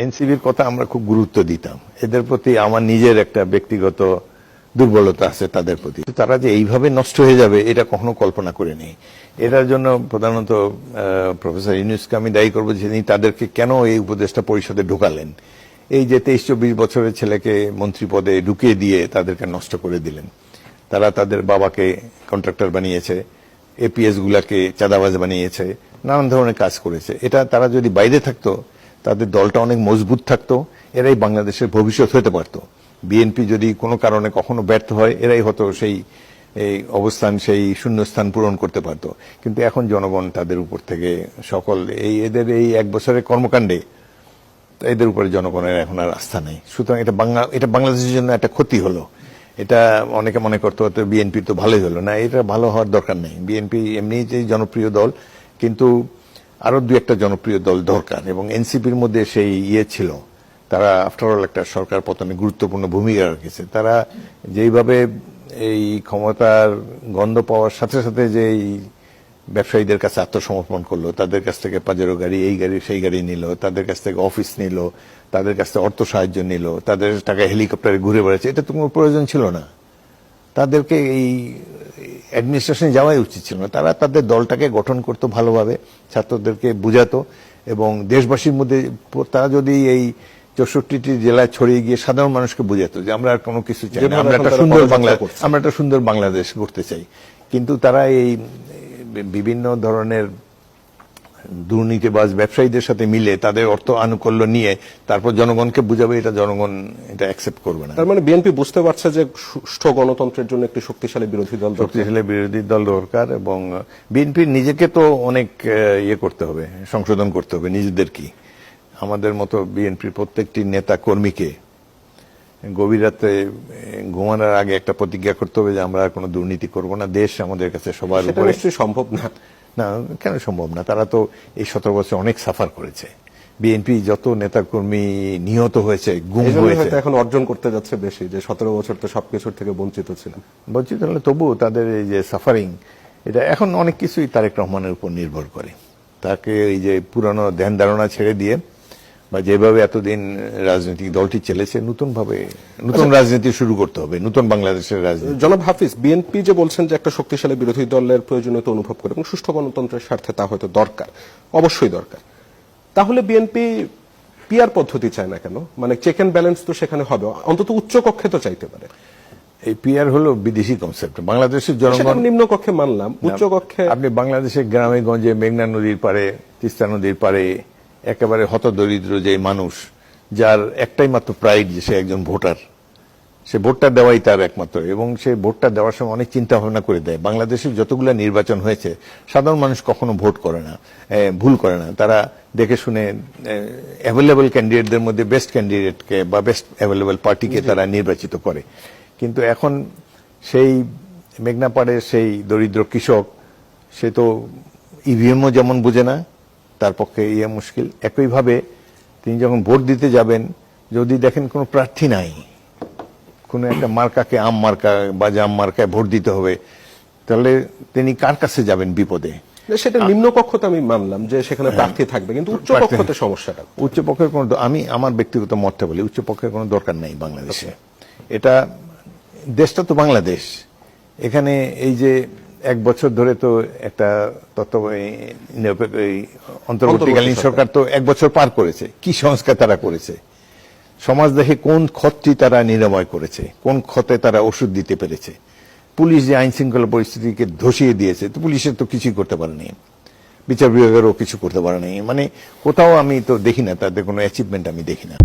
এনসিবির কথা আমরা খুব গুরুত্ব দিতাম। এদের প্রতি আমার নিজের একটা ব্যক্তিগত দুর্বলতা আছে তাদের প্রতি। তারা যে এইভাবে নষ্ট হয়ে যাবে এটা কখনো কল্পনা করিনি। এটার জন্য প্রধানত প্রফেসর ইউনূসকে আমি দায়ী করবো যে তিনি তাদেরকে কেন এই উপদেষ্টা পরিষদে ঢোকালেন। এই যে 23-24 বছরের ছেলেকে মন্ত্রী পদে ঢুকিয়ে দিয়ে তাদেরকে নষ্ট করে দিলেন। তারা তাদের বাবাকে কন্ট্রাক্টর বানিয়েছে, এপিএস গুলাকে চাঁদাবাজ বানিয়েছে, নানান ধরনের কাজ করেছে। এটা তারা যদি বাইরে থাকতো তাদের দলটা অনেক মজবুত থাকতো, এরাই বাংলাদেশের ভবিষ্যৎ হতে পারত। বিএনপি যদি কোনো কারণে কখনো ব্যর্থ হয় এরাই হতো সেই অবস্থান, সেই শূন্যস্থান পূরণ করতে পারত। কিন্তু এখন জনগণ তাদের উপর থেকে সকল এদের এই এক বছরের কর্মকাণ্ডে এদের উপরে জনগণের এখন আর আস্থা নেই। সুতরাং এটা বাংলাদেশের জন্য একটা ক্ষতি হলো। এটা অনেকে মনে করতে হতো বিএনপি তো ভালোই হলো না, এটা ভালো হওয়ার দরকার নেই। বিএনপি এমনি যে জনপ্রিয় দল, কিন্তু আরো দু একটা জনপ্রিয় দল দরকার, এবং এনসিপির মধ্যে সেই ছিল। তারা আফটারঅল একটা সরকার পতনে গুরুত্বপূর্ণ ভূমিকা রেখেছে। তারা যেইভাবে এই ক্ষমতার গন্ধ পাওয়ার সাথে সাথে যে ব্যবসায়ীদের কাছে আত্মসমর্পণ করলো, তাদের কাছ থেকে পাজেরো গাড়ি, এই গাড়ি সেই গাড়ি নিল, তাদের কাছ থেকে অফিস নিল, তাদের কাছ থেকে অর্থ সাহায্য নিল, তাদের টাকা হেলিকপ্টারে ঘুরে বেড়াচ্ছে, এটা তো কোনো প্রয়োজন ছিল না। তাদেরকে এই অ্যাডমিনিস্ট্রেশনে যাওয়াই উচিত ছিল না। তারা তাদের দলটাকে গঠন করতো ভালোভাবে, ছাত্রদেরকে বুঝাতো, এবং দেশবাসীর মধ্যে তারা যদি এই 64টি জেলায় ছড়িয়ে গিয়ে সাধারণ মানুষকে বুঝাতো যে আমরা আর কোনো কিছু চাই না, আমরা একটা সুন্দর বাংলাদেশ গড়তে চাই। কিন্তু তারা এই বিভিন্ন ধরনের দুর্নীতিবাজ ব্যবসায়ীদের সাথে মিলে তাদের অর্থ আনুকূল্য নিয়ে তারপর জনগণকে বুঝাবে, এটা জনগণ এটা অ্যাকসেপ্ট করবে না। তার মানে বিএনপি বুঝতে পারছে যে সুষ্ঠু গণতন্ত্রের জন্য একটি শক্তিশালী বিরোধী দল দরকার, এবং বিএনপির নিজেকে তো অনেক করতে হবে, সংশোধন করতে হবে নিজেদেরকে। আমাদের মতো বিএনপির প্রত্যেকটি নেতা কর্মীকে গভীর রাতে ঘুমানোর আগে একটা প্রতিজ্ঞা করতে হবে যে আমরা আর কোনো দুর্নীতি করব না। দেশ আমাদের কাছে সবার উপরে। সম্ভব না? না, কেন সম্ভব না? তারা তো এই 17 বছর অনেক সাফার করেছে। বিএনপি যত নেতাকর্মী নিহত হয়েছে, গুম হয়েছে, এখন অর্জন করতে যাচ্ছে বেশি, যে 17 বছর তো সবকিছুর থেকে বঞ্চিত ছিলেন। বঞ্চিত হলে তবুও তাদের এই যে সাফারিং, এটা এখন অনেক কিছুই তারেক রহমানের উপর নির্ভর করে। তাকে এই যে পুরানো ধ্যান ধারণা ছেড়ে দিয়ে, বা যেভাবে এতদিন রাজনৈতিক দলটি চলেছে, নতুন রাজনীতি শুরু করতে হবে, নতুন বাংলাদেশের রাজনীতি। জনাব হাফিজ, বিএনপি যে বলছেন যে একটা শক্তিশালী বিরোধী দলের প্রয়োজনীয়তা অনুভব করে এবং সুষ্ঠু গণতন্ত্রের স্বার্থে তা হয়তো দরকার, অবশ্যই দরকার, তাহলে বিএনপি পিআর পদ্ধতি চায় না কেন? মানে চেক এন্ড ব্যালেন্স তো সেখানে হবে, অন্তত উচ্চ কক্ষে তো চাইতে পারে। এই পিআর হলো বিদেশি কনসেপ্ট। বাংলাদেশের জনগণ নিম্ন কক্ষে মানলাম, উচ্চ কক্ষে আপনি বাংলাদেশের গ্রামে গঞ্জে, মেঘনা নদীর পারে, তিস্তা নদীর পারে একেবারে হতদরিদ্র যে মানুষ, যার একটাই মাত্র প্রাইড যে সে একজন ভোটার, সে ভোটটা দেওয়াই তার একমাত্র, এবং সে ভোটটা দেওয়ার সময় অনেক চিন্তা ভাবনা করে দেয়। বাংলাদেশের যতগুলো নির্বাচন হয়েছে সাধারণ মানুষ কখনো ভোট করে না, ভুল করে না। তারা দেখে শুনে অ্যাভেলেবল ক্যান্ডিডেটদের মধ্যে বেস্ট ক্যান্ডিডেটকে বা বেস্ট অ্যাভেলেবল পার্টিকে তারা নির্বাচিত করে। কিন্তু এখন সেই মেঘনাপাড়ের সেই দরিদ্র কৃষক, সে তো ইভিএমও যেমন বুঝে না, তার পক্ষে মুশকিল। একইভাবে তিনি যখন ভোট দিতে যাবেন, যদি দেখেন কোনো প্রার্থী নাই, কোন একটা মার্কাকে আম মার্কা বা জাম মার্কায় ভোট দিতে হবে, তাহলে তিনি কার কাছে যাবেন বিপদে? সেটা নিম্ন কক্ষতে আমি মানলাম যে সেখানে প্রার্থী থাকবে, কিন্তু উচ্চ কক্ষতে সমস্যাটা। উচ্চ পক্ষের কোনো, আমি আমার ব্যক্তিগত মতটা বলি, উচ্চ পক্ষের কোনো দরকার নেই বাংলাদেশে। এটা দেশটা তো বাংলাদেশ। এখানে এই যে এক বছর ধরে তো একটা অন্তর্বর্তীকালীন সরকার তো এক বছর পার করেছে। কি সংস্কার তারা করেছে, সমাজ দেখে কোন ক্ষতটি তারা নিরাময় করেছে, কোন ক্ষতে তারা ওষুধ দিতে পেরেছে। পুলিশ যে আইন শৃঙ্খলা পরিস্থিতিকে ধসিয়ে দিয়েছে, তো পুলিশের তো কিছুই করতে পারেনি, বিচার বিভাগেরও কিছু করতে পারেনি। মানে কোথাও আমি তো দেখি না তাদের কোনো অ্যাচিভমেন্ট, আমি দেখি না।